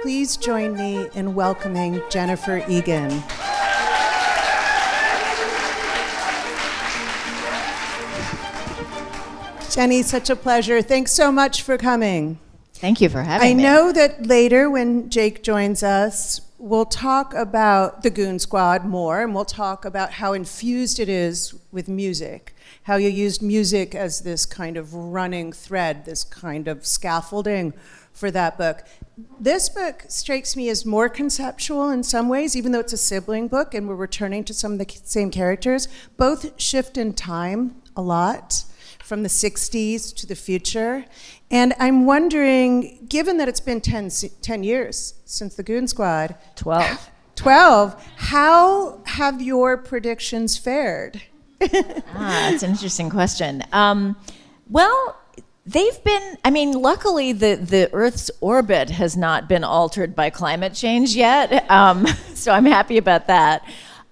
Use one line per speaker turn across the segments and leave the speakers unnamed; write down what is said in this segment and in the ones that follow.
please join me in welcoming Jennifer Egan. Jenny, such a pleasure. Thanks so much for coming.
Thank you for having me.
I know that later when Jake joins us, we'll talk about the Goon Squad more, and we'll talk about how infused it is with music, how you used music as this kind of running thread, this kind of scaffolding for that book. This book strikes me as more conceptual in some ways, even though it's a sibling book and we're returning to some of the same characters. Both shift in time a lot, from the 60s to the future. And I'm wondering, given that it's been 10 years since the Goon Squad. 12. How have your predictions fared?
That's an interesting question. Well, they've been, luckily the Earth's orbit has not been altered by climate change yet, so I'm happy about that.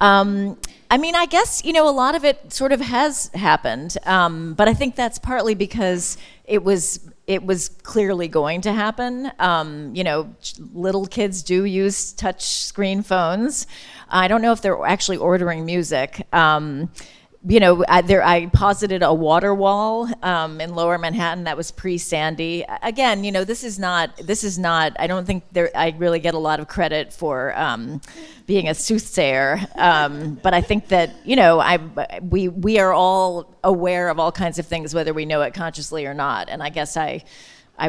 I guess, a lot of it sort of has happened, but I think that's partly because it was clearly going to happen. Little kids do use touch screen phones. I don't know if they're actually ordering music. I posited a water wall in Lower Manhattan that was pre-Sandy. Again, this is not. I don't think I really get a lot of credit for being a soothsayer. But I think that we are all aware of all kinds of things, whether we know it consciously or not. And I guess I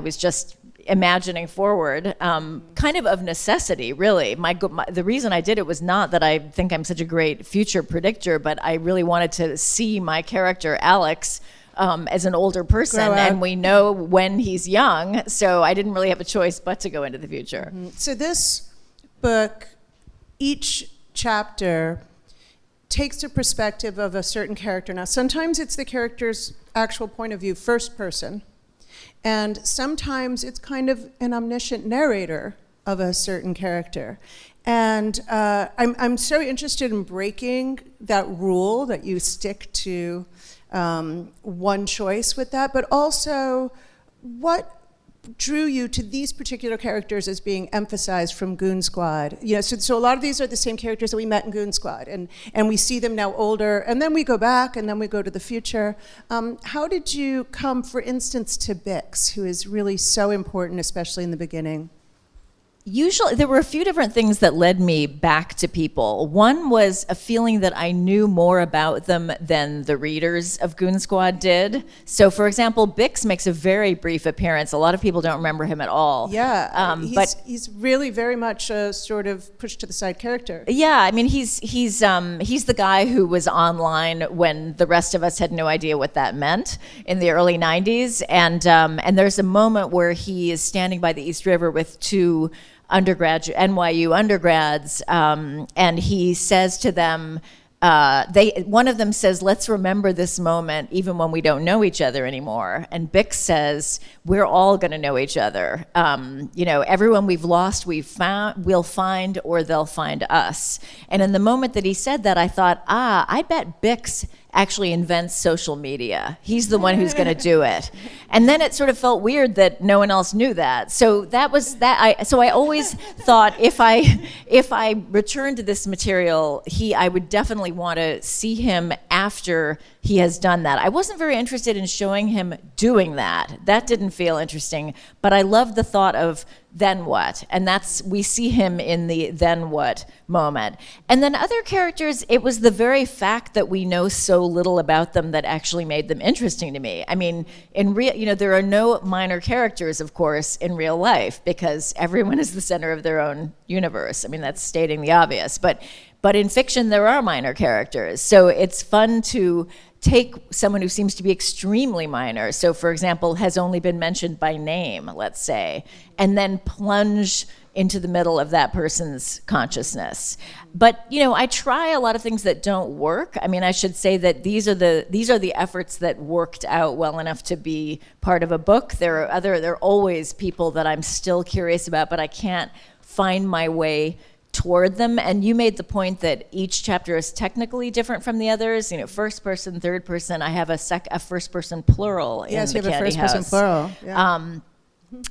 was just imagining forward, kind of necessity, really. The reason I did it was not that I think I'm such a great future predictor, but I really wanted to see my character, Alex, as an older person, and we know when he's young, so I didn't really have a choice but to go into the future.
Mm-hmm. So this book, each chapter takes the perspective of a certain character. Now, sometimes it's the character's actual point of view, first person, and sometimes it's kind of an omniscient narrator of a certain character. And I'm so interested in breaking that rule that you stick to one choice with that, but also what drew you to these particular characters as being emphasized from Goon Squad? So a lot of these are the same characters that we met in Goon Squad, and we see them now older, and then we go back, and then we go to the future. How did you come, for instance, to Bix, who is really so important, especially in the beginning?
Usually, there were a few different things that led me back to people. One was a feeling that I knew more about them than the readers of Goon Squad did. So, for example, Bix makes a very brief appearance. A lot of people don't remember him at all.
Yeah, but he's really very much a sort of pushed to the side character.
Yeah, he's the guy who was online when the rest of us had no idea what that meant in the early 90s. And there's a moment where he is standing by the East River with two NYU undergrads, and he says to them, one of them says, "Let's remember this moment even when we don't know each other anymore." And Bix says, "We're all going to know each other. Everyone we've lost, we'll find, or they'll find us." And in the moment that he said that, I thought, I bet Bix actually invents social media. He's the one who's going to do it. And then it sort of felt weird that no one else knew that. So that was that. So I always thought if I returned to this material, I would definitely want to see him after he has done that. I wasn't very interested in showing him doing that. That didn't feel interesting. But I loved the thought of then what? And we see him in the then what moment. And then other characters, it was the very fact that we know so little about them that actually made them interesting to me. In real, there are no minor characters, of course, in real life, because everyone is the center of their own universe. That's stating the obvious. But in fiction, there are minor characters. So it's fun to take someone who seems to be extremely minor, so for example, has only been mentioned by name, let's say, and then plunge into the middle of that person's consciousness. But I try a lot of things that don't work. I should say that these are the efforts that worked out well enough to be part of a book. There are always people that I'm still curious about, but I can't find my way toward them. And you made the point that each chapter is technically different from the others. First person, third person. I have a first person plural in the Candy House.
Yes, you have a first person plural. Yeah.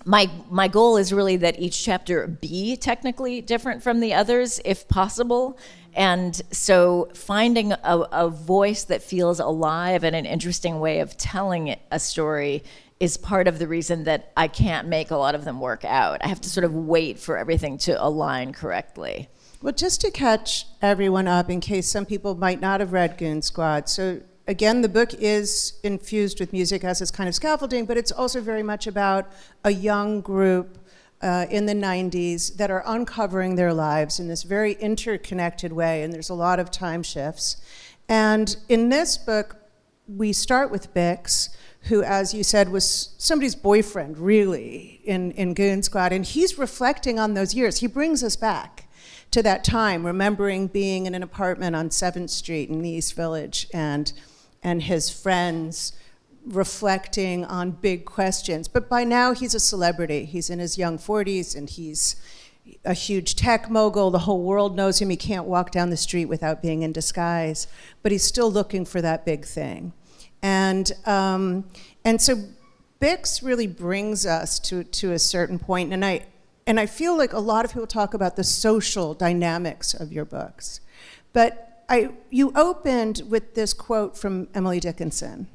my goal is really that each chapter be technically different from the others, if possible. And so finding a voice that feels alive and an interesting way of telling a story is part of the reason that I can't make a lot of them work out. I have to sort of wait for everything to align correctly.
Well, just to catch everyone up, in case some people might not have read Goon Squad, so again, the book is infused with music as its kind of scaffolding, but it's also very much about a young group in the 90s that are uncovering their lives in this very interconnected way, and there's a lot of time shifts. And in this book, we start with Bix, who, as you said, was somebody's boyfriend, really, in Goon Squad, and he's reflecting on those years. He brings us back to that time, remembering being in an apartment on 7th Street in the East Village, and his friends reflecting on big questions. But by now, he's a celebrity. He's in his young 40s, and he's a huge tech mogul. The whole world knows him. He can't walk down the street without being in disguise, but he's still looking for that big thing. And so Bix really brings us to a certain point, and I feel like a lot of people talk about the social dynamics of your books. But you opened with this quote from Emily Dickinson,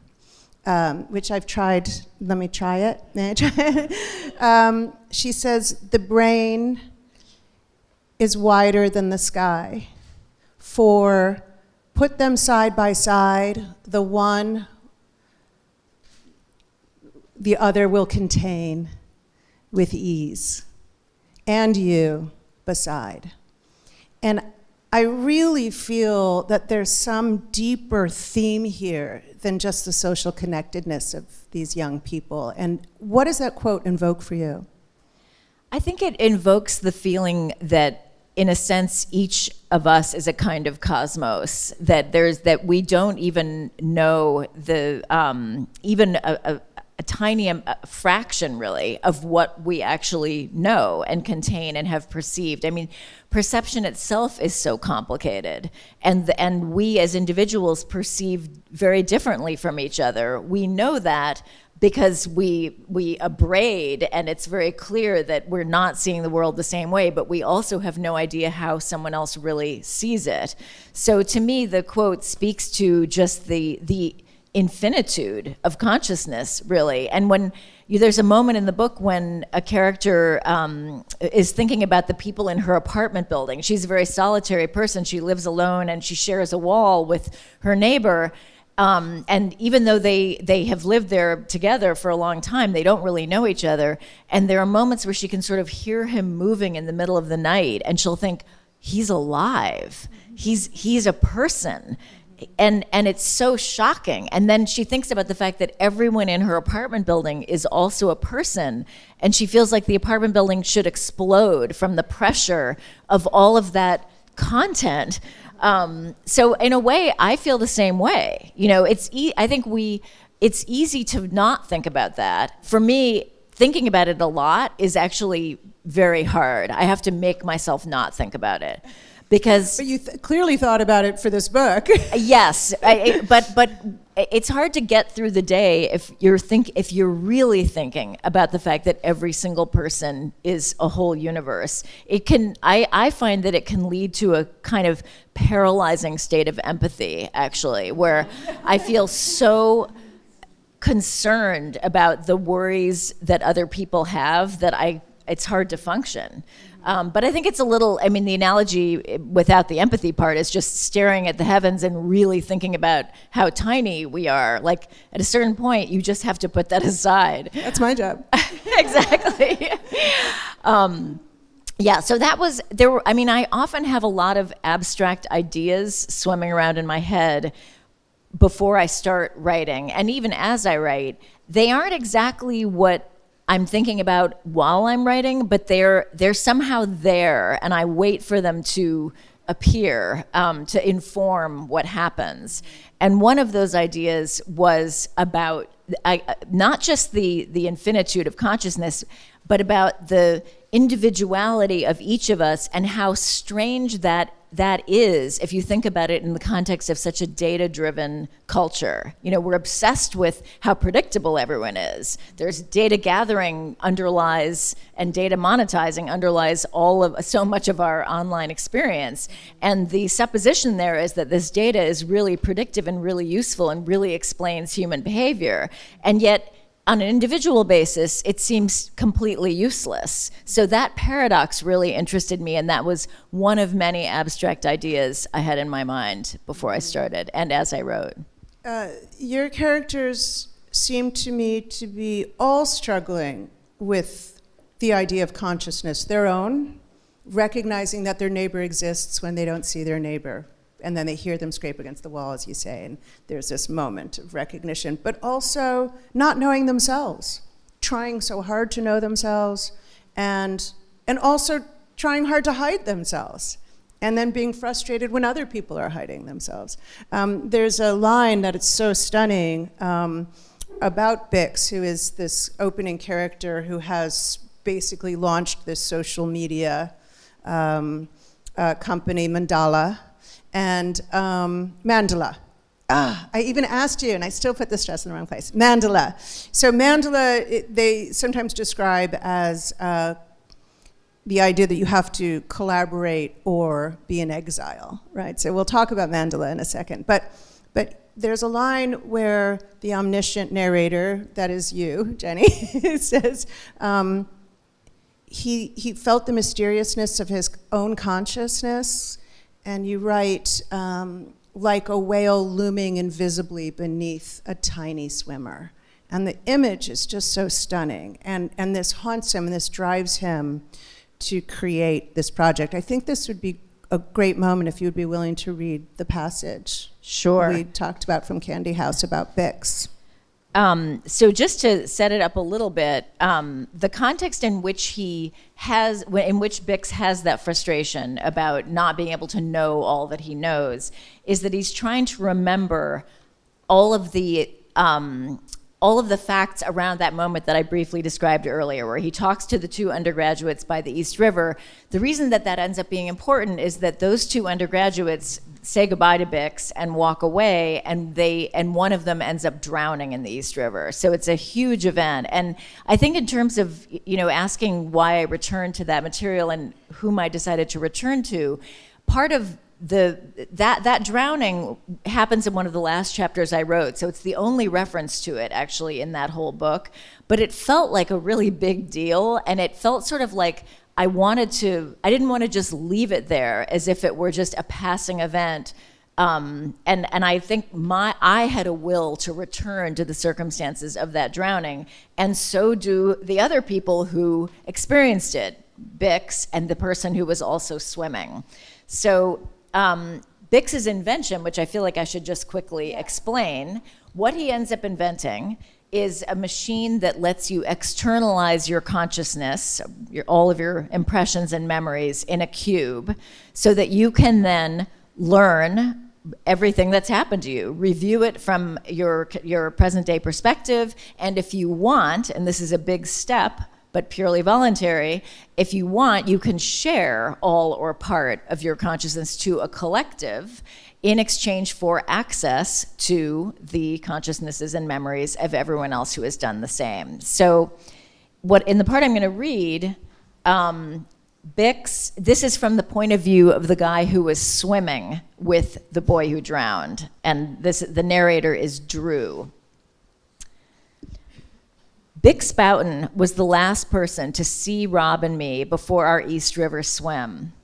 which I've tried. Let me try it. May I try it? She says, "The brain is wider than the sky, for put them side by side, the other will contain with ease, and you beside." And I really feel that there's some deeper theme here than just the social connectedness of these young people. And what does that quote invoke for you?
I think it invokes the feeling that, in a sense, each of us is a kind of cosmos, that we don't even know even a tiny fraction, really, of what we actually know and contain and have perceived. I mean, perception itself is so complicated, and we as individuals perceive very differently from each other. We know that because we abrade, and it's very clear that we're not seeing the world the same way, but we also have no idea how someone else really sees it. So to me, the quote speaks to just the infinitude of consciousness, really. And when there's a moment in the book when a character is thinking about the people in her apartment building. She's a very solitary person. She lives alone, and she shares a wall with her neighbor. And even though they have lived there together for a long time, they don't really know each other. And there are moments where she can sort of hear him moving in the middle of the night, and she'll think, he's alive. He's a person. And it's so shocking. And then she thinks about the fact that everyone in her apartment building is also a person, and she feels like the apartment building should explode from the pressure of all of that content. So in a way, I feel the same way. You know, I think it's easy to not think about that. For me, thinking about it a lot is actually very hard. I have to make myself not think about it. But
you clearly thought about it for this book.
Yes, but it's hard to get through the day if you're really thinking about the fact that every single person is a whole universe. I find that it can lead to a kind of paralyzing state of empathy, actually, where I feel so concerned about the worries that other people have that it's hard to function. But I think it's the analogy without the empathy part is just staring at the heavens and really thinking about how tiny we are. Like, at a certain point, you just have to put that aside.
That's my job.
Exactly. So I often have a lot of abstract ideas swimming around in my head before I start writing. And even as I write, they aren't exactly what I'm thinking about while I'm writing, but they're somehow there, and I wait for them to appear to inform what happens. And one of those ideas was about not just the infinitude of consciousness, but about the individuality of each of us and how strange that that is, if you think about it in the context of such a data-driven culture. You know, we're obsessed with how predictable everyone is. There's data gathering underlies and data monetizing underlies so much of our online experience. And the supposition there is that this data is really predictive and really useful and really explains human behavior. And yet, on an individual basis, it seems completely useless. So that paradox really interested me, and that was one of many abstract ideas I had in my mind before I started and as I wrote.
Your characters seem to me to be all struggling with the idea of consciousness, their own, recognizing that their neighbor exists when they don't see their neighbor. And then they hear them scrape against the wall, as you say, and there's this moment of recognition, but also not knowing themselves, trying so hard to know themselves, and also trying hard to hide themselves, and then being frustrated when other people are hiding themselves. There's a line that is so stunning about Bix, who is this opening character who has basically launched this social media company, Mandala, and Mandala. I even asked you, and I still put the stress in the wrong place. Mandala. So Mandala, they sometimes describe as the idea that you have to collaborate or be in exile, right? So we'll talk about Mandala in a second. But there's a line where the omniscient narrator, that is you, Jenny, says he felt the mysteriousness of his own consciousness. And you write, like a whale looming invisibly beneath a tiny swimmer. And the image is just so stunning. And this haunts him, and this drives him to create this project. I think this would be a great moment if you would be willing to read the passage.
Sure.
We talked about from Candy House about Bix.
So just to set it up a little bit, the context in which Bix has that frustration about not being able to know all that he knows is that he's trying to remember all of the facts around that moment that I briefly described earlier, where he talks to the two undergraduates by the East River. The reason that ends up being important is that those two undergraduates say goodbye to Bix and walk away, and one of them ends up drowning in the East River. So it's a huge event. And I think in terms of, asking why I returned to that material and whom I decided to return to, part of that drowning happens in one of the last chapters I wrote, so it's the only reference to it actually in that whole book. But it felt like a really big deal, and it felt sort of like I didn't want to just leave it there as if it were just a passing event. And I think I had a will to return to the circumstances of that drowning, and so do the other people who experienced it, Bix and the person who was also swimming. So Bix's invention, which I feel like I should just quickly explain, what he ends up inventing is a machine that lets you externalize your consciousness, all of your impressions and memories in a cube, so that you can then learn everything that's happened to you, review it from your present day perspective, and if you want, and this is a big step, but purely voluntary, if you want, you can share all or part of your consciousness to a collective in exchange for access to the consciousnesses and memories of everyone else who has done the same. So in the part I'm going to read, Bix, this is from the point of view of the guy who was swimming with the boy who drowned, and the narrator is Drew. Bix Boughton was the last person to see Rob and me before our East River swim.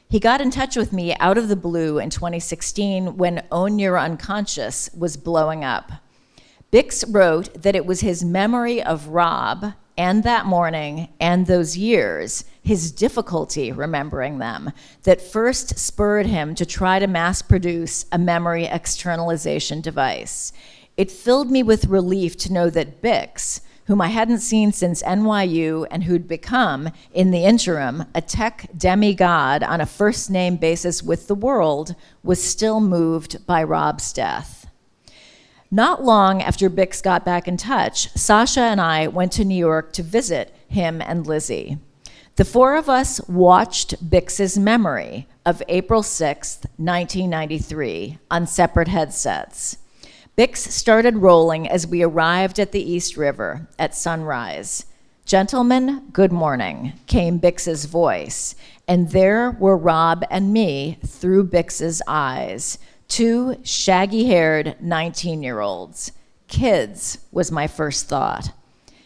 He got in touch with me out of the blue in 2016 when Own Your Unconscious was blowing up. Bix wrote that it was his memory of Rob and that morning and those years, his difficulty remembering them, that first spurred him to try to mass produce a memory externalization device. It filled me with relief to know that Bix, whom I hadn't seen since NYU and who'd become, in the interim, a tech demigod on a first-name basis with the world, was still moved by Rob's death. Not long after Bix got back in touch, Sasha and I went to New York to visit him and Lizzie. The four of us watched Bix's memory, of April 6th, 1993, on separate headsets. Bix started rolling as we arrived at the East River at sunrise. "Gentlemen, good morning," came Bix's voice, and there were Rob and me through Bix's eyes, two shaggy-haired 19-year-olds. Kids was my first thought.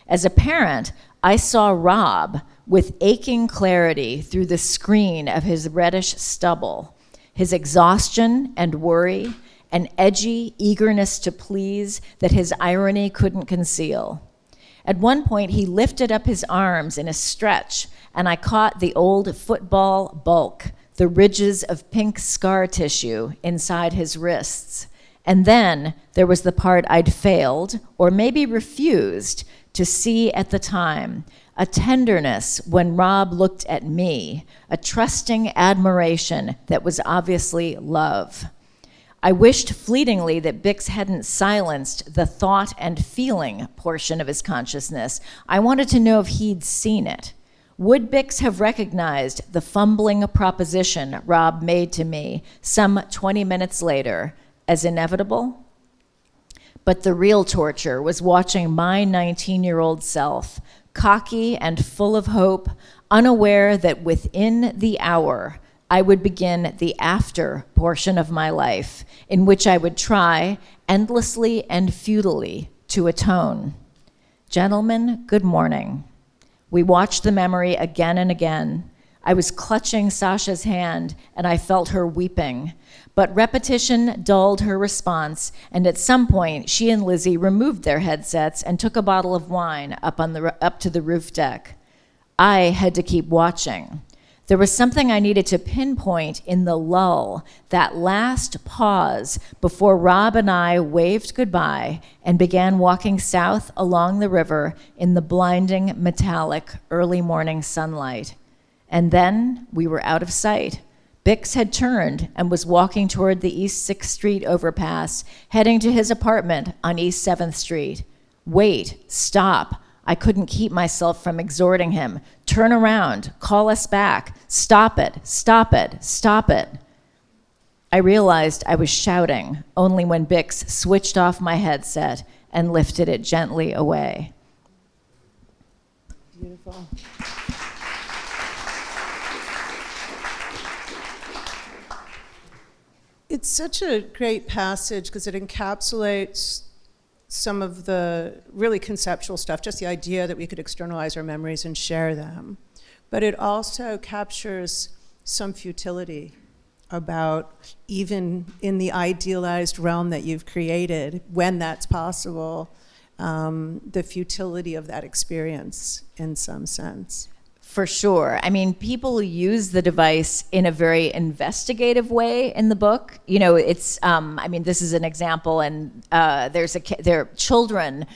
As a parent, I saw Rob with aching clarity through the screen of his reddish stubble, his exhaustion and worry, an edgy eagerness to please that his irony couldn't conceal. At one point, he lifted up his arms in a stretch, and I caught the old football bulk, the ridges of pink scar tissue inside his wrists. And then there was the part I'd failed, or maybe refused, to see at the time, a tenderness when Rob looked at me, a trusting admiration that was obviously love. I wished fleetingly that Bix hadn't silenced the thought and feeling portion of his consciousness. I wanted to know if he'd seen it. Would Bix have recognized the fumbling proposition Rob made to me some 20 minutes later as inevitable? But the real torture was watching my 19-year-old self, cocky and full of hope, unaware that within the hour, I would begin the after portion of my life, in which I would try, endlessly and futilely, to atone. "Gentlemen, good morning." We watched the memory again and again. I was clutching Sasha's hand, and I felt her weeping. But repetition dulled her response, and at some point, she and Lizzie removed their headsets and took a bottle of wine up to the roof deck. I had to keep watching. There was something I needed to pinpoint in the lull, that last pause before Rob and I waved goodbye and began walking south along the river in the blinding, metallic, early morning sunlight. And then we were out of sight. Bix had turned and was walking toward the East 6th Street overpass, heading to his apartment on East 7th Street. "Wait, stop." I couldn't keep myself from exhorting him. "Turn around, call us back, stop it, stop it, stop it." I realized I was shouting only when Bix switched off my headset and lifted it gently away.
Beautiful. It's such a great passage because it encapsulates some of the really conceptual stuff, just the idea that we could externalize our memories and share them. But it also captures some futility about, even in the idealized realm that you've created, when that's possible, the futility of that experience in some sense.
For sure. I mean, people use the device in a very investigative way in the book. You know, it's, I mean, this is an example, and their children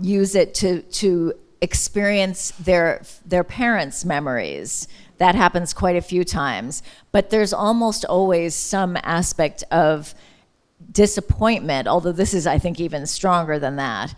use it to experience their parents' memories. That happens quite a few times. But there's almost always some aspect of disappointment, although this is, I think, even stronger than that.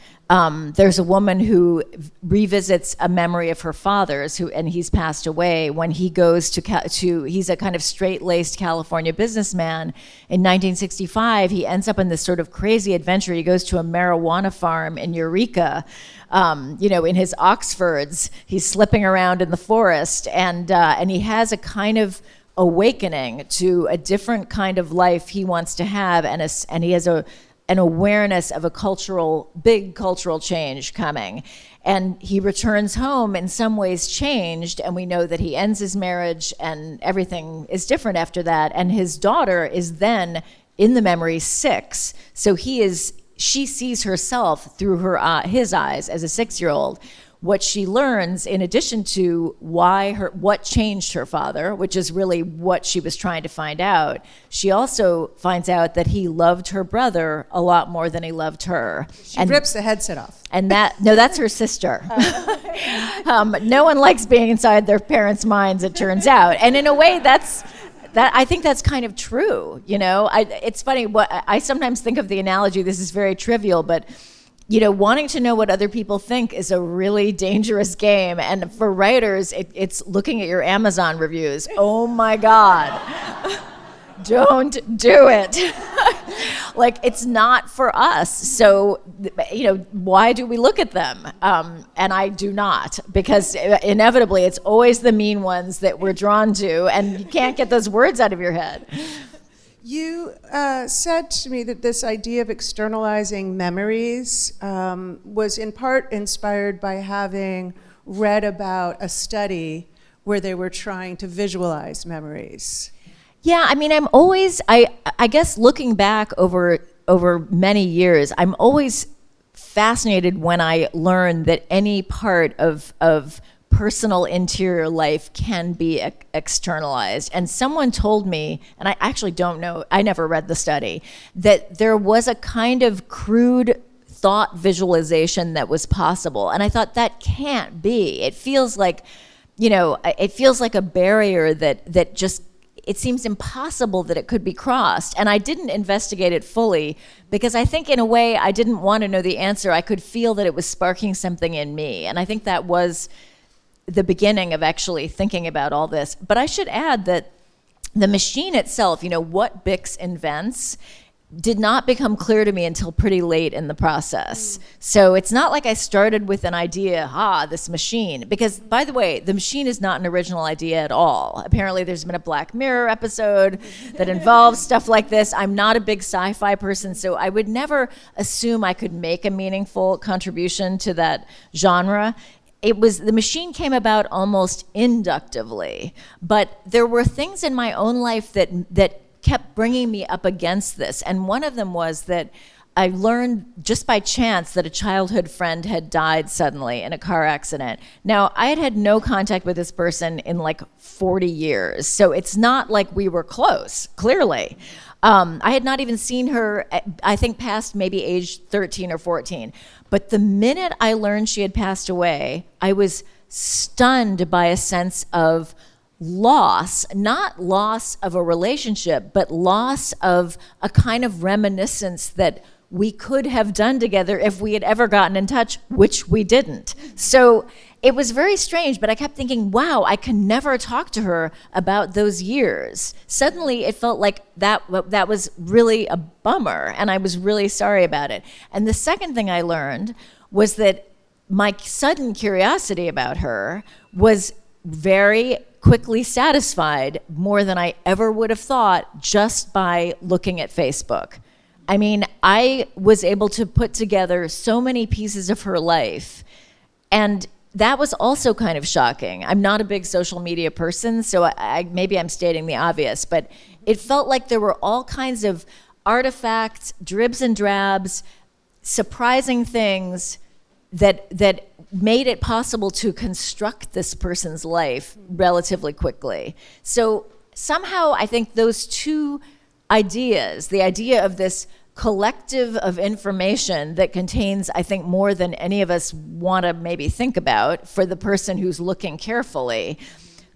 There's a woman who revisits a memory of her father's, and he's passed away, when he goes to he's a kind of straight-laced California businessman. In 1965, he ends up in this sort of crazy adventure. He goes to a marijuana farm in Eureka, in his Oxfords. He's slipping around in the forest, and he has a kind of awakening to a different kind of life he wants to have, and he has an awareness of a big cultural change coming. And he returns home in some ways changed, and we know that he ends his marriage and everything is different after that. And his daughter is then, in the memory, 6. So she sees herself through his eyes as a 6-year-old. What she learns, in addition to what changed her father, which is really what she was trying to find out, she also finds out that he loved her brother a lot more than he loved her.
She rips the headset off.
And that's her sister. No one likes being inside their parents' minds, it turns out. And in a way, I think that's kind of true. You know, it's funny. I sometimes think of the analogy. This is very trivial, but wanting to know what other people think is a really dangerous game. And for writers, it's looking at your Amazon reviews. Oh my God. Don't do it. Like, it's not for us. So, why do we look at them? And I do not, because inevitably it's always the mean ones that we're drawn to, and you can't get those words out of your head.
You said to me that this idea of externalizing memories was in part inspired by having read about a study where they were trying to visualize memories.
Yeah, I mean, I'm always, I guess looking back over many years, I'm always fascinated when I learn that any part of personal interior life can be externalized. And someone told me, and I actually don't know, I never read the study, that there was a kind of crude thought visualization that was possible. And I thought, that can't be. It feels like, it feels like a barrier that just, it seems impossible that it could be crossed. And I didn't investigate it fully because I think in a way I didn't want to know the answer. I could feel that it was sparking something in me. And I think that was the beginning of actually thinking about all this. But I should add that the machine itself, what Bix invents, did not become clear to me until pretty late in the process. So it's not like I started with an idea, this machine. Because, by the way, the machine is not an original idea at all. Apparently there's been a Black Mirror episode that involves stuff like this. I'm not a big sci-fi person, so I would never assume I could make a meaningful contribution to that genre. The machine came about almost inductively, but there were things in my own life that kept bringing me up against this. And one of them was that I learned just by chance that a childhood friend had died suddenly in a car accident. Now, I had had no contact with this person in like 40 years, so it's not like we were close, clearly. I had not even seen her, I think, past maybe age 13 or 14. But the minute I learned she had passed away, I was stunned by a sense of loss, not loss of a relationship, but loss of a kind of reminiscence that we could have done together if we had ever gotten in touch, which we didn't. So it was very strange, but I kept thinking, wow, I can never talk to her about those years. Suddenly it felt like that was really a bummer, and I was really sorry about it. And the second thing I learned was that my sudden curiosity about her was very quickly satisfied, more than I ever would have thought, just by looking at Facebook. I mean, I was able to put together so many pieces of her life, and that was also kind of shocking. I'm not a big social media person, so maybe I'm stating the obvious, but it felt like there were all kinds of artifacts, dribs and drabs, surprising things that made it possible to construct this person's life relatively quickly. So somehow I think those two ideas, the idea of this collective of information that contains, I think, more than any of us want to maybe think about for the person who's looking carefully,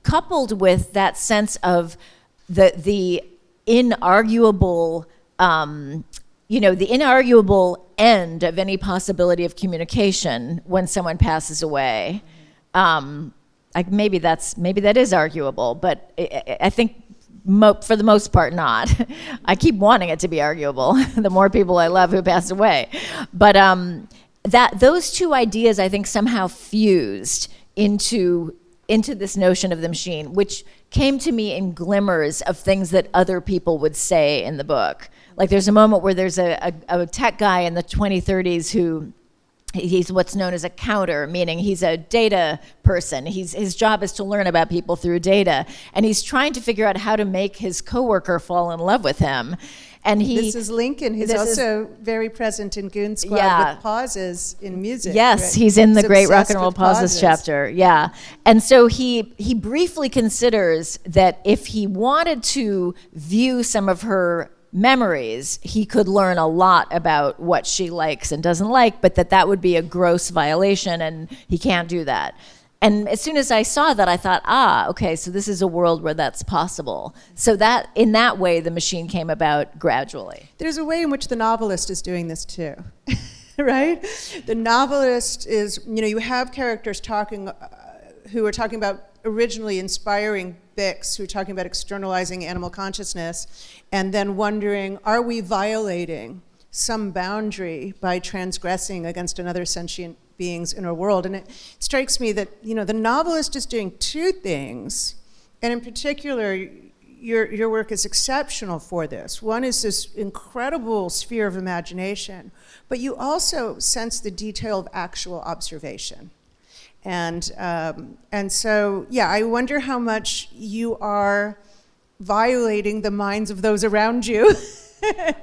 coupled with that sense of the inarguable, the inarguable end of any possibility of communication when someone passes away. Maybe that is arguable, but I think for the most part not. I keep wanting it to be arguable, the more people I love who pass away. But those two ideas, I think, somehow fused into this notion of the machine, which came to me in glimmers of things that other people would say in the book. Like there's a moment where there's a tech guy in the 2030s who he's what's known as a counter, meaning he's a data person. His job is to learn about people through data, and he's trying to figure out how to make his coworker fall in love with him. And
this is Lincoln. He's also very present in Goon Squad with pauses in music.
Yes, right? He's in the Great Rock and Roll Pauses chapter. Yeah. And so he briefly considers that if he wanted to view some of her memories, he could learn a lot about what she likes and doesn't like, but that would be a gross violation and he can't do that. And as soon as I saw that, I thought, okay, so this is a world where that's possible. So that, in that way, the machine came about gradually.
There's a way in which the novelist is doing this too. right? The novelist is, you have characters talking, who are talking about originally inspiring Bix, who are talking about externalizing animal consciousness, and then wondering, are we violating some boundary by transgressing against another sentient being's inner world? And it strikes me that, the novelist is doing two things, and in particular, your work is exceptional for this. One is this incredible sphere of imagination, but you also sense the detail of actual observation. And so, I wonder how much you are violating the minds of those around you.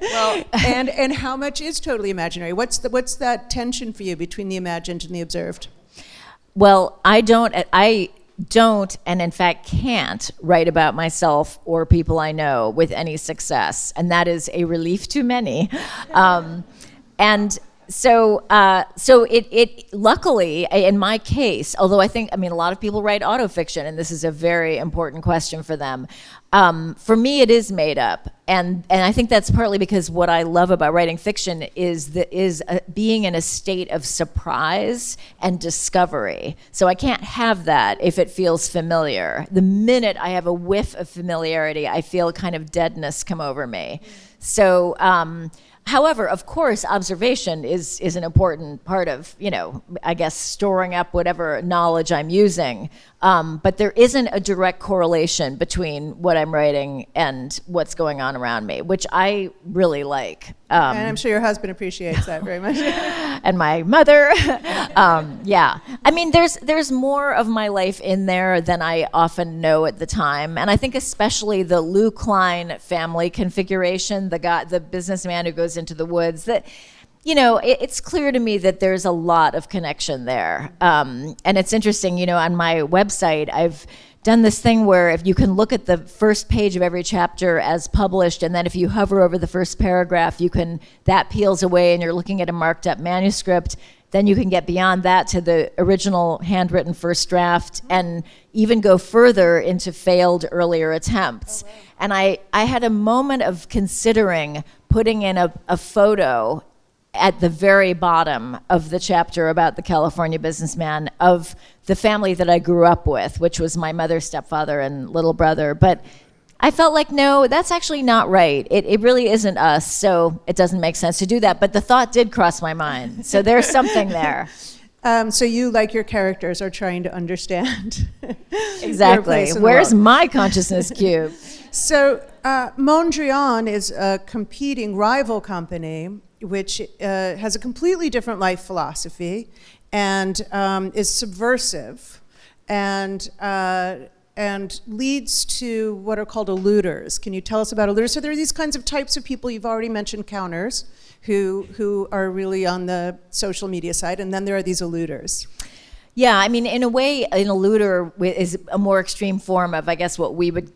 Well, and how much is totally imaginary? What's that tension for you between the imagined and the observed?
Well, I don't, and in fact can't write about myself or people I know with any success, and that is a relief to many. And so it luckily, in my case, although a lot of people write autofiction, and this is a very important question for them. For me, it is made up, and I think that's partly because what I love about writing fiction is being in a state of surprise and discovery. So I can't have that if it feels familiar. The minute I have a whiff of familiarity, I feel kind of deadness come over me. So. However, of course, observation is an important part of, storing up whatever knowledge I'm using. But there isn't a direct correlation between what I'm writing and what's going on around me, which I really like.
And I'm sure your husband appreciates that very much.
And my mother. Yeah. There's more of my life in there than I often know at the time. And I think especially the Lou Klein family configuration, the businessman who goes into the woods, that it's clear to me that there's a lot of connection there. And it's interesting, on my website, I've done this thing where if you can look at the first page of every chapter as published, and then if you hover over the first paragraph, that peels away and you're looking at a marked up manuscript. Then you can get beyond that to the original handwritten first draft and even go further into failed earlier attempts. Oh, wow. And I had a moment of considering putting in a photo at the very bottom of the chapter about the California businessman of the family that I grew up with, which was my mother, stepfather, and little brother. But I felt like, no, that's actually not right. It really isn't us, so it doesn't make sense to do that. But the thought did cross my mind, so there's something there.
So you, like your characters, are trying to understand.
Exactly. Where's my consciousness cube?
So Mondrian is a competing rival company which has a completely different life philosophy and is subversive and leads to what are called eluders. Can you tell us about eluders? So there are these kinds of types of people. You've already mentioned counters who are really on the social media side, and then there are these eluders.
Yeah, in a way, an eluder is a more extreme form of, I guess, what we would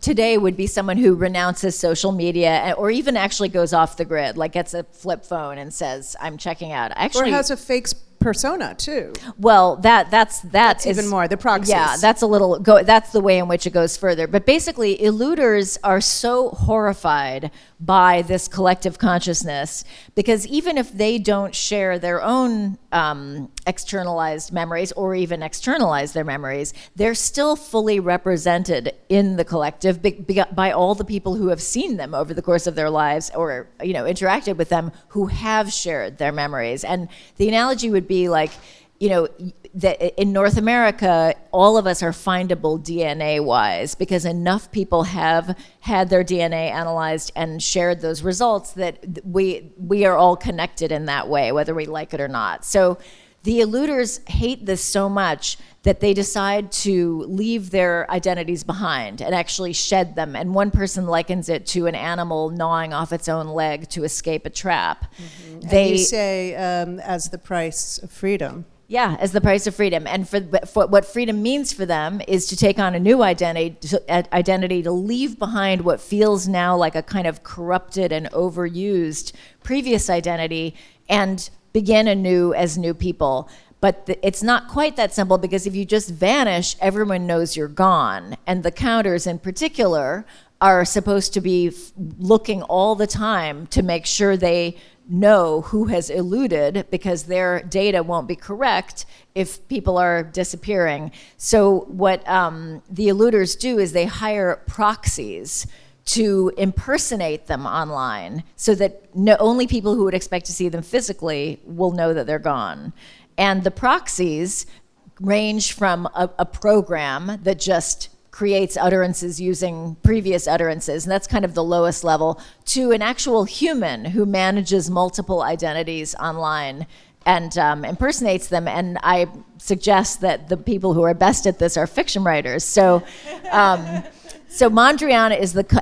today would be someone who renounces social media or even actually goes off the grid, like gets a flip phone and says, "I'm checking out." Actually,
or has a fake persona too.
Well, that's
even more the proxies.
Yeah, that's that's the way in which it goes further. But basically, eluders are so horrified by this collective consciousness because even if they don't share their own externalized memories or even externalize their memories, they're still fully represented in the collective by all the people who have seen them over the course of their lives or interacted with them who have shared their memories. And the analogy would be like, that in North America, all of us are findable DNA-wise because enough people have had their DNA analyzed and shared those results that we are all connected in that way, whether we like it or not. So the eluders hate this so much that they decide to leave their identities behind and actually shed them. And one person likens it to an animal gnawing off its own leg to escape a trap.
Mm-hmm. And you say as the price of freedom.
Yeah, as the price of freedom. And for what freedom means for them is to take on a new identity, to leave behind what feels now like a kind of corrupted and overused previous identity and begin anew as new people. But it's not quite that simple because if you just vanish, everyone knows you're gone. And the counters in particular are supposed to be looking all the time to make sure they know who has eluded, because their data won't be correct if people are disappearing. So what the eluders do is they hire proxies to impersonate them online, so that only people who would expect to see them physically will know that they're gone. And the proxies range from a program that just creates utterances using previous utterances, and that's kind of the lowest level, to an actual human who manages multiple identities online and impersonates them. And I suggest that the people who are best at this are fiction writers. So Mondrian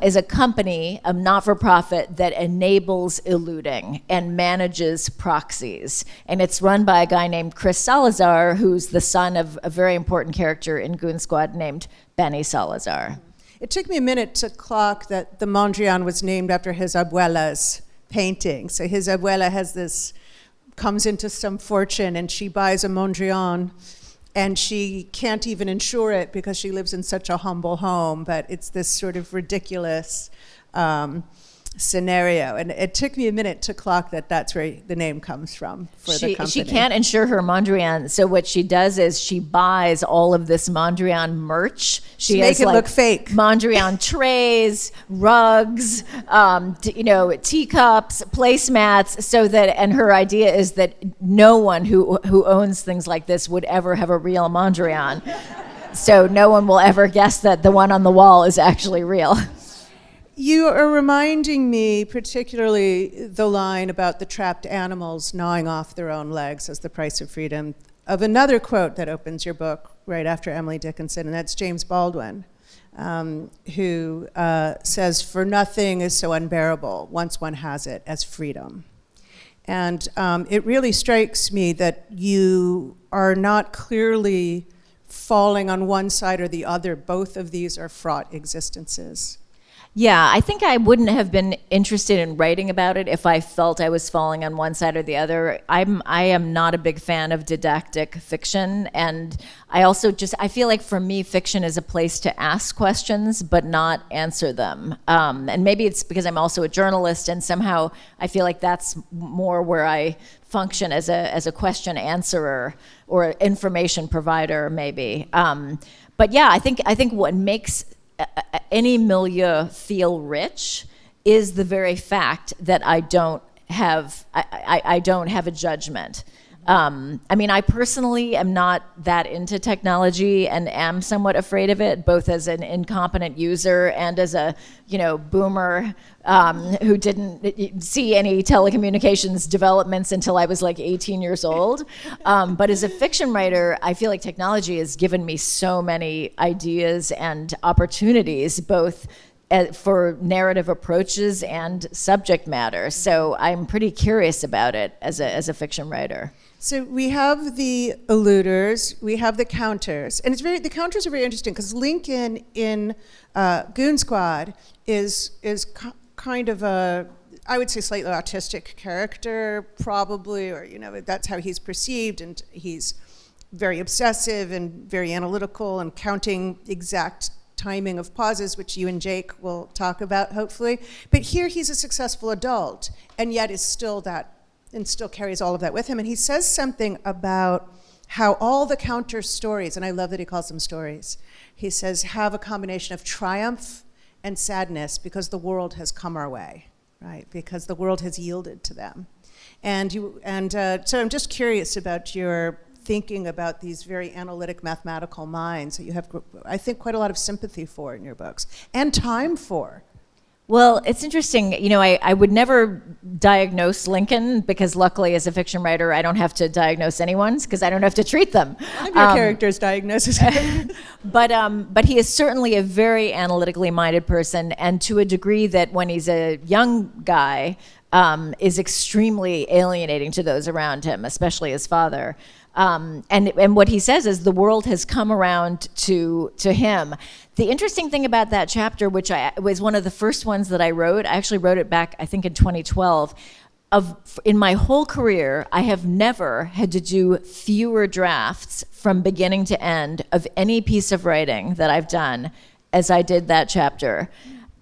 is a company, a not-for-profit, that enables eluding and manages proxies. And it's run by a guy named Chris Salazar, who's the son of a very important character in Goon Squad named Benny Salazar.
It took me a minute to clock that the Mondrian was named after his abuela's painting. So his abuela comes into some fortune, and she buys a Mondrian, and she can't even insure it because she lives in such a humble home, but it's this sort of ridiculous scenario. And it took me a minute to clock that that's where the name comes from for the company.
She can't insure her Mondrian, so what she does is she buys all of this Mondrian merch. She
make
has
it look fake.
Mondrian trays, rugs, teacups, placemats, so that, and her idea is that no one who owns things like this would ever have a real Mondrian. So no one will ever guess that the one on the wall is actually real.
You are reminding me, particularly the line about the trapped animals gnawing off their own legs as the price of freedom, of another quote that opens your book right after Emily Dickinson, and that's James Baldwin, who says, "For nothing is so unbearable, once one has it, as freedom." And it really strikes me that you are not clearly falling on one side or the other. Both of these are fraught existences.
Yeah, I think I wouldn't have been interested in writing about it if I felt I was falling on one side or the other. I am not a big fan of didactic fiction, and I feel like for me, fiction is a place to ask questions but not answer them. And maybe it's because I'm also a journalist, and somehow I feel like that's more where I function as a question answerer or information provider, maybe. But yeah, I think what makes any milieu feel rich is the very fact that I don't have a judgment. I personally am not that into technology and am somewhat afraid of it, both as an incompetent user and as a boomer who didn't see any telecommunications developments until I was like 18 years old. But as a fiction writer, I feel like technology has given me so many ideas and opportunities, both for narrative approaches and subject matter. So I'm pretty curious about it as a fiction writer.
So we have the eluders, we have the counters, and the counters are very interesting because Lincoln in Goon Squad is kind of a, I would say, slightly autistic character, probably, or that's how he's perceived, and he's very obsessive and very analytical and counting exact timing of pauses, which you and Jake will talk about, hopefully. But here he's a successful adult, and yet is still that, and still carries all of that with him. And he says something about how all the counter stories, and I love that he calls them stories, he says, have a combination of triumph and sadness because the world has come our way, right? Because the world has yielded to them. So I'm just curious about your thinking about these very analytic mathematical minds that you have, I think, quite a lot of sympathy for in your books, and time for.
Well, it's interesting. I would never diagnose Lincoln because luckily as a fiction writer, I don't have to diagnose anyone's because I don't have to treat them.
One of your characters diagnoses him.
But he is certainly a very analytically minded person, and to a degree that when he's a young guy, is extremely alienating to those around him, especially his father. And what he says is the world has come around to him. The interesting thing about that chapter, which was one of the first ones that I wrote, I actually wrote it back, I think in 2012, in my whole career, I have never had to do fewer drafts from beginning to end of any piece of writing that I've done as I did that chapter.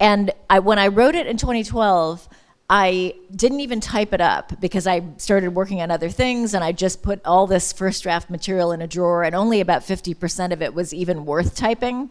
And when I wrote it in 2012, I didn't even type it up because I started working on other things, and I just put all this first draft material in a drawer, and only about 50% of it was even worth typing.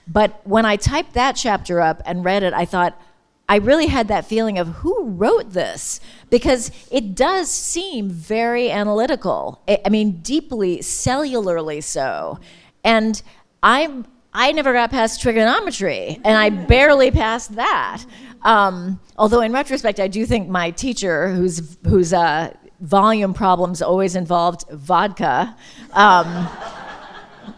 But when I typed that chapter up and read it, I thought, I really had that feeling of who wrote this, because it does seem very analytical. I mean, deeply, cellularly so. And I never got past trigonometry, and I barely passed that. Although in retrospect, I do think my teacher, whose volume problems always involved vodka,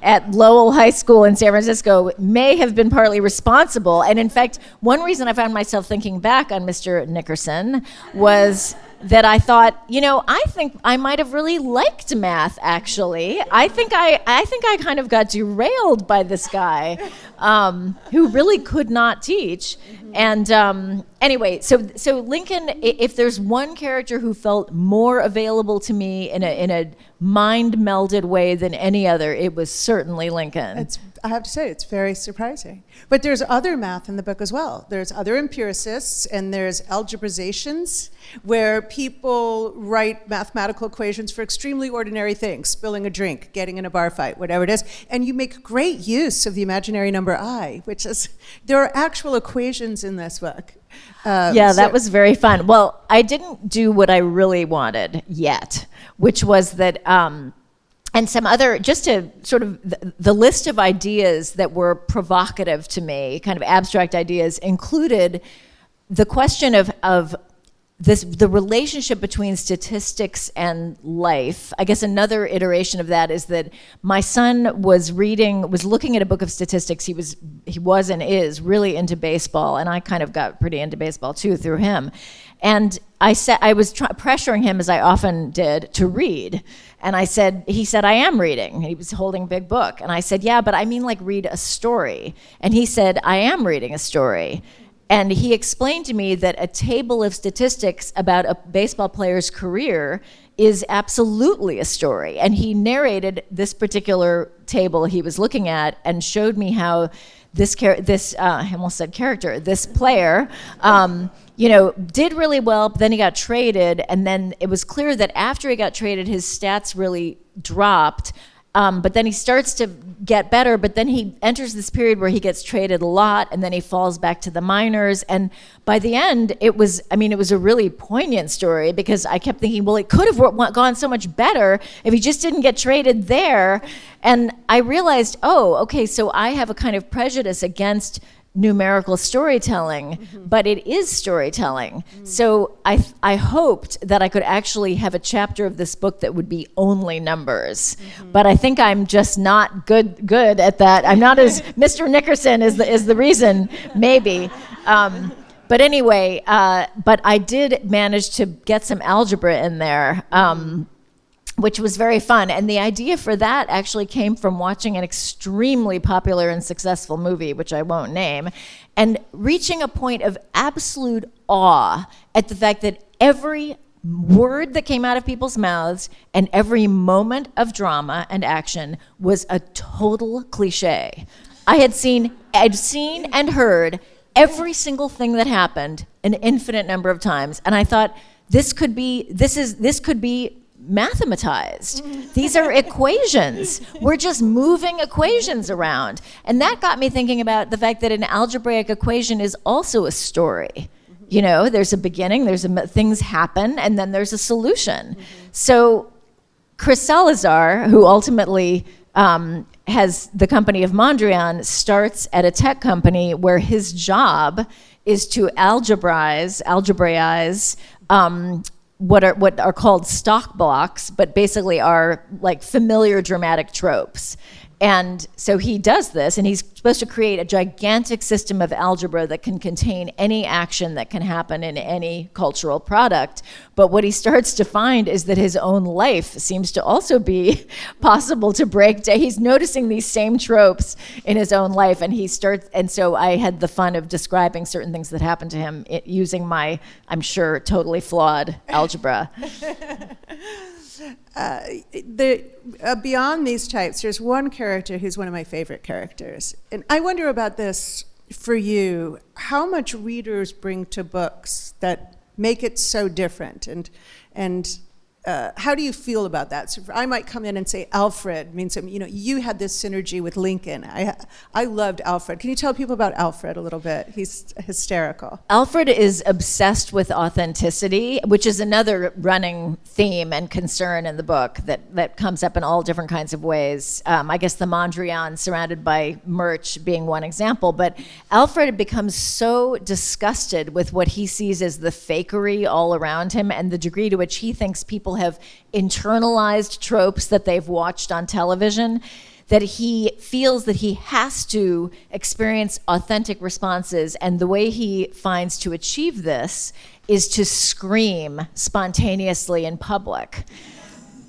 at Lowell High School in San Francisco, may have been partly responsible. And in fact, one reason I found myself thinking back on Mr. Nickerson was that I thought, I think I might have really liked math, actually. I think I kind of got derailed by this guy who really could not teach. And anyway, so Lincoln, if there's one character who felt more available to me in a mind-melded way than any other, it was certainly Lincoln.
I have to say, it's very surprising. But there's other math in the book as well. There's other empiricists, and there's algebraizations, where people write mathematical equations for extremely ordinary things, spilling a drink, getting in a bar fight, whatever it is. And you make great use of the imaginary number I, which is, there are actual equations in this book.
That was very fun. Well, I didn't do what I really wanted yet, which was that, and some other, just to sort of, the list of ideas that were provocative to me, kind of abstract ideas, included the question of the relationship between statistics and life. I guess another iteration of that is that my son was looking at a book of statistics. He was and is really into baseball, and I kind of got pretty into baseball too through him. And I was pressuring him, as I often did, to read. And he said, I am reading. He was holding a big book. And I said, yeah, but I mean like read a story. And he said, I am reading a story. And he explained to me that a table of statistics about a baseball player's career is absolutely a story. And he narrated this particular table he was looking at and showed me how this player, did really well, but then he got traded, and then it was clear that after he got traded, his stats really dropped. But then he starts to get better, but then he enters this period where he gets traded a lot, and then he falls back to the minors. And by the end, it was a really poignant story, because I kept thinking, well, it could have gone so much better if he just didn't get traded there. And I realized, okay, so I have a kind of prejudice against numerical storytelling, but it is storytelling. So I hoped that I could actually have a chapter of this book that would be only numbers. But I think I'm just not good at that. I'm not as Mr. Nickerson is the reason, maybe. But anyway, but I did manage to get some algebra in there, which was very fun. And the idea for that actually came from watching an extremely popular and successful movie, which I won't name, and reaching a point of absolute awe at the fact that every word that came out of people's mouths and every moment of drama and action was a total cliche. I'd seen and heard every single thing that happened an infinite number of times, and I thought, this could be mathematized. These are equations. We're just moving equations around. And that got me thinking about the fact that an algebraic equation is also a story. There's a beginning, things happen, and then there's a solution. So Chris Salazar, who ultimately has the company of Mondrian, starts at a tech company where his job is to algebraize what are called stock blocks, but basically are like familiar dramatic tropes. And so he does this, and he's supposed to create a gigantic system of algebra that can contain any action that can happen in any cultural product. But what he starts to find is that his own life seems to also be possible to break down. He's noticing these same tropes in his own life, and so I had the fun of describing certain things that happened to him using my, I'm sure, totally flawed algebra.
Beyond these types, there's one character who's one of my favorite characters. And I wonder about this for you, how much readers bring to books that make it so different, and how do you feel about that? So I might come in and say Alfred means, you had this synergy with Lincoln. I loved Alfred. Can you tell people about Alfred a little bit? He's hysterical.
Alfred is obsessed with authenticity, which is another running theme and concern in the book that comes up in all different kinds of ways. I guess the Mondrian surrounded by merch being one example, but Alfred becomes so disgusted with what he sees as the fakery all around him and the degree to which he thinks people have internalized tropes that they've watched on television, that he feels that he has to experience authentic responses, and the way he finds to achieve this is to scream spontaneously in public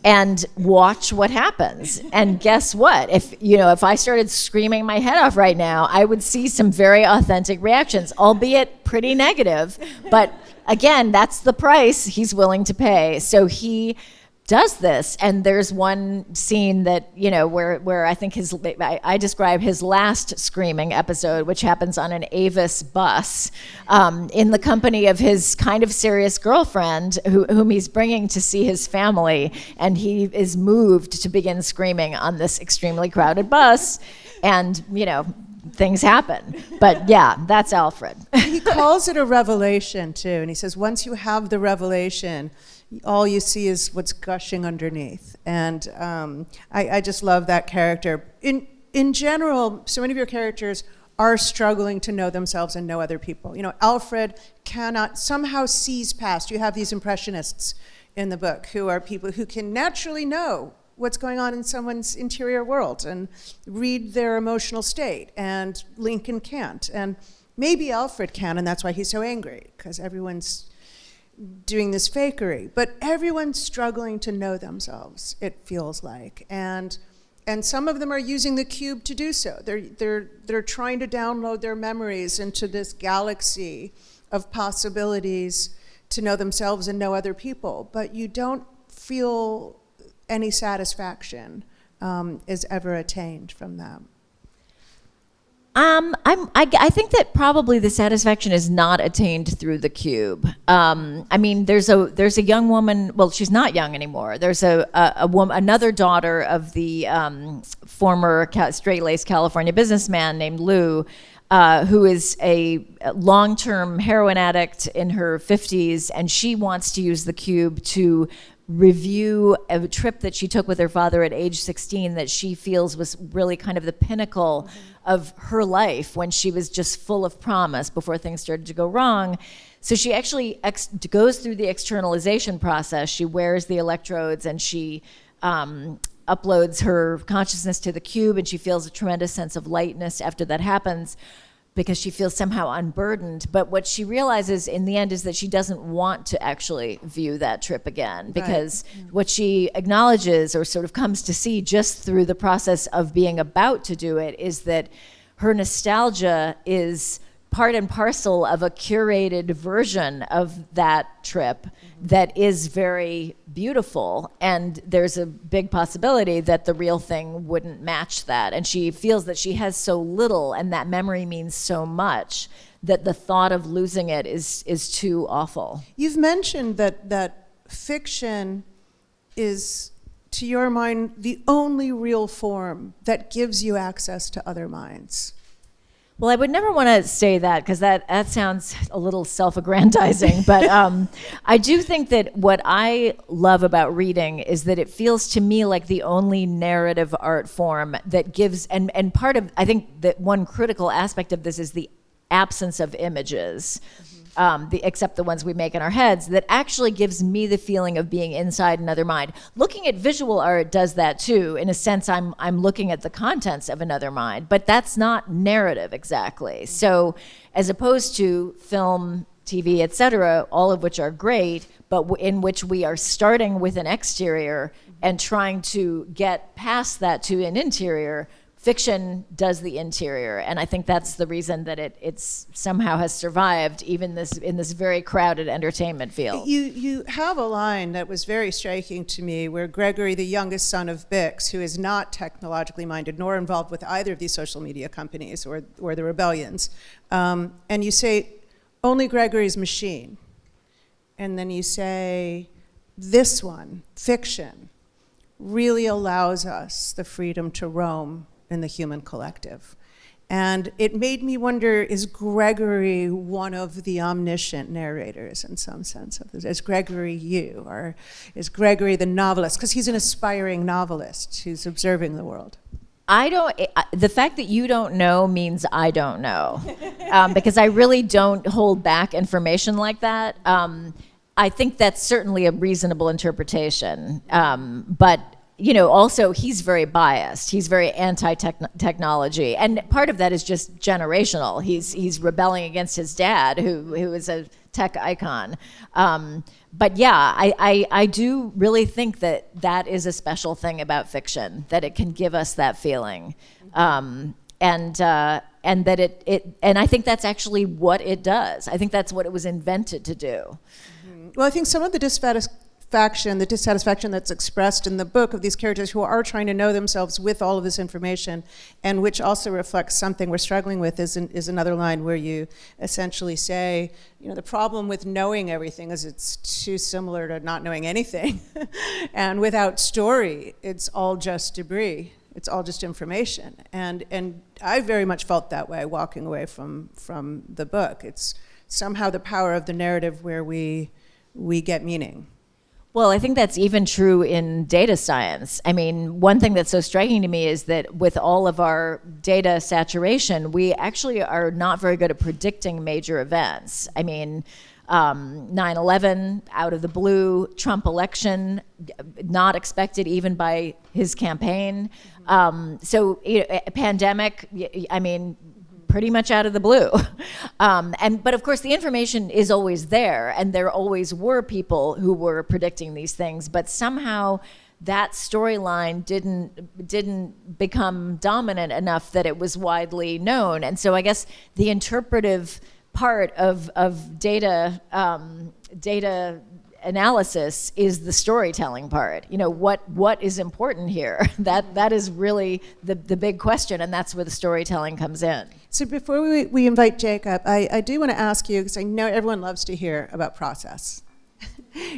and watch what happens. And guess what? If I started screaming my head off right now, I would see some very authentic reactions, albeit pretty negative. But again, that's the price he's willing to pay. So he does this, and there's one scene that where I think I describe his last screaming episode, which happens on an Avis bus, in the company of his kind of serious girlfriend, whom he's bringing to see his family, and he is moved to begin screaming on this extremely crowded bus, and things happen. But yeah, that's Alfred.
He calls it a revelation too, and he says once you have the revelation, all you see is what's gushing underneath. And I just love that character. In general, so many of your characters are struggling to know themselves and know other people. Alfred somehow sees past. You have these impressionists in the book who are people who can naturally know what's going on in someone's interior world and read their emotional state, and Lincoln can't. And maybe Alfred can, and that's why he's so angry, because everyone's doing this fakery, but everyone's struggling to know themselves, it feels like, and some of them are using the cube to do so. They're trying to download their memories into this galaxy of possibilities to know themselves and know other people, but you don't feel any satisfaction is ever attained from them.
I think that probably the satisfaction is not attained through the cube. There's a young woman. Well, she's not young anymore. There's a woman, another daughter of the former straight-laced California businessman named Lou, who is a long-term heroin addict in her 50s, and she wants to use the cube to review a trip that she took with her father at age 16 that she feels was really kind of the pinnacle of her life, when she was just full of promise before things started to go wrong. So she actually goes through the externalization process. She wears the electrodes, and she uploads her consciousness to the cube, and she feels a tremendous sense of lightness after that happens, because she feels somehow unburdened. But what she realizes in the end is that she doesn't want to actually view that trip again, because what she acknowledges, or sort of comes to see just through the process of being about to do it, is that her nostalgia is part and parcel of a curated version of that trip that is very beautiful, and there's a big possibility that the real thing wouldn't match that. And she feels that she has so little, and that memory means so much, that the thought of losing it is too awful.
You've mentioned that fiction is, to your mind, the only real form that gives you access to other minds.
Well, I would never want to say that, because that sounds a little self-aggrandizing, but I do think that what I love about reading is that it feels to me like the only narrative art form that gives, and part of, I think that one critical aspect of this is the absence of images. Except the ones we make in our heads, that actually gives me the feeling of being inside another mind. Looking at visual art does that too. In a sense, I'm looking at the contents of another mind, but that's not narrative exactly. So as opposed to film, TV, etc., all of which are great, but in which we are starting with an exterior and trying to get past that to an interior, fiction does the interior, and I think that's the reason that it's somehow has survived even in this very crowded entertainment field.
You have a line that was very striking to me where Gregory, the youngest son of Bix, who is not technologically minded nor involved with either of these social media companies or the rebellions, and you say, only Gregory's machine. And then you say, this one, fiction, really allows us the freedom to roam in the human collective. And it made me wonder, is Gregory one of the omniscient narrators in some sense of this? Is Gregory you, or is Gregory the novelist? Because he's an aspiring novelist who's observing the world.
The fact that you don't know means I don't know, because I really don't hold back information like that. I think that's certainly a reasonable interpretation, but also he's very biased. He's very anti-technology, and part of that is just generational. He's rebelling against his dad, who is a tech icon. But yeah, I do really think that is a special thing about fiction, that it can give us that feeling, and that and I think that's actually what it does. I think that's what it was invented to do.
Well, I think some of the dissatisfaction that's expressed in the book of these characters who are trying to know themselves with all of this information, and which also reflects something we're struggling with, is another line where you essentially say, the problem with knowing everything is it's too similar to not knowing anything. And without story, it's all just debris. It's all just information. And I very much felt that way walking away from the book. It's somehow the power of the narrative where we get meaning.
Well, I think that's even true in data science. I mean, one thing that's so striking to me is that with all of our data saturation, we actually are not very good at predicting major events. I mean, 9/11, out of the blue, Trump election, not expected even by his campaign. So, a pandemic, I mean, pretty much out of the blue. But of course the information is always there, and there always were people who were predicting these things, but somehow that storyline didn't become dominant enough that it was widely known. And so I guess the interpretive part of data analysis is the storytelling part. What is important here? That is really the big question, and that's where the storytelling comes in.
So before we invite Jacob, I do want to ask you, because I know everyone loves to hear about process.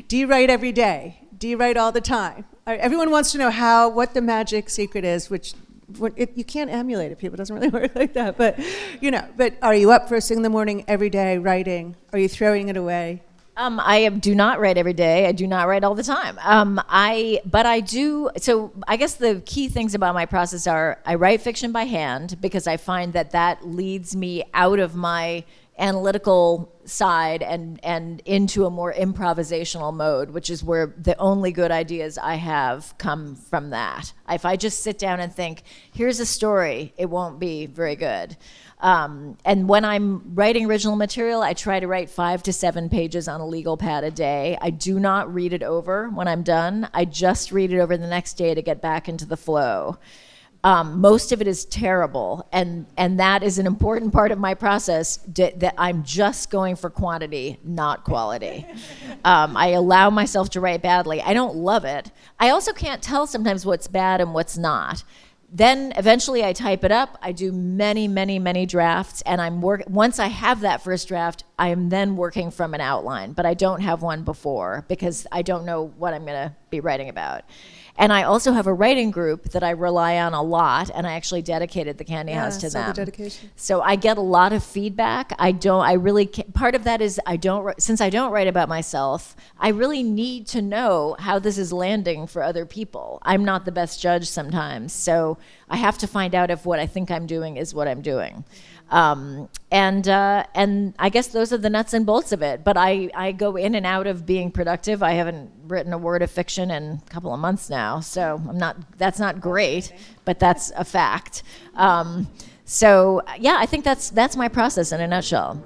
Do you write every day? Do you write all the time? Everyone wants to know what the magic secret is, which you can't emulate it, people. It doesn't really work like that. But but are you up first thing in the morning every day writing? Are you throwing it away?
I do not write every day. I do not write all the time. But I do. So I guess the key things about my process are I write fiction by hand because I find that leads me out of my analytical side and into a more improvisational mode, which is where the only good ideas I have come from that. If I just sit down and think, here's a story, it won't be very good. And when I'm writing original material, I try to write 5 to 7 pages on a legal pad a day. I do not read it over when I'm done. I just read it over the next day to get back into the flow. Most of it is terrible, and that is an important part of my process, that I'm just going for quantity, not quality. I allow myself to write badly. I don't love it. I also can't tell sometimes what's bad and what's not. Then eventually I type it up. I do many, many, many drafts, and once I have that first draft, I am then working from an outline, but I don't have one before because I don't know what I'm going to be writing about. And I also have a writing group that I rely on a lot, and I actually dedicated the Candy House to them.
The dedication.
So I get a lot of feedback. Part of that is since I don't write about myself, I really need to know how this is landing for other people. I'm not the best judge sometimes, so I have to find out if what I think I'm doing is what I'm doing. And I guess those are the nuts and bolts of it. But I go in and out of being productive. I haven't written a word of fiction in a couple of months now, so that's not great, but that's a fact. So yeah, I think that's my process in a nutshell.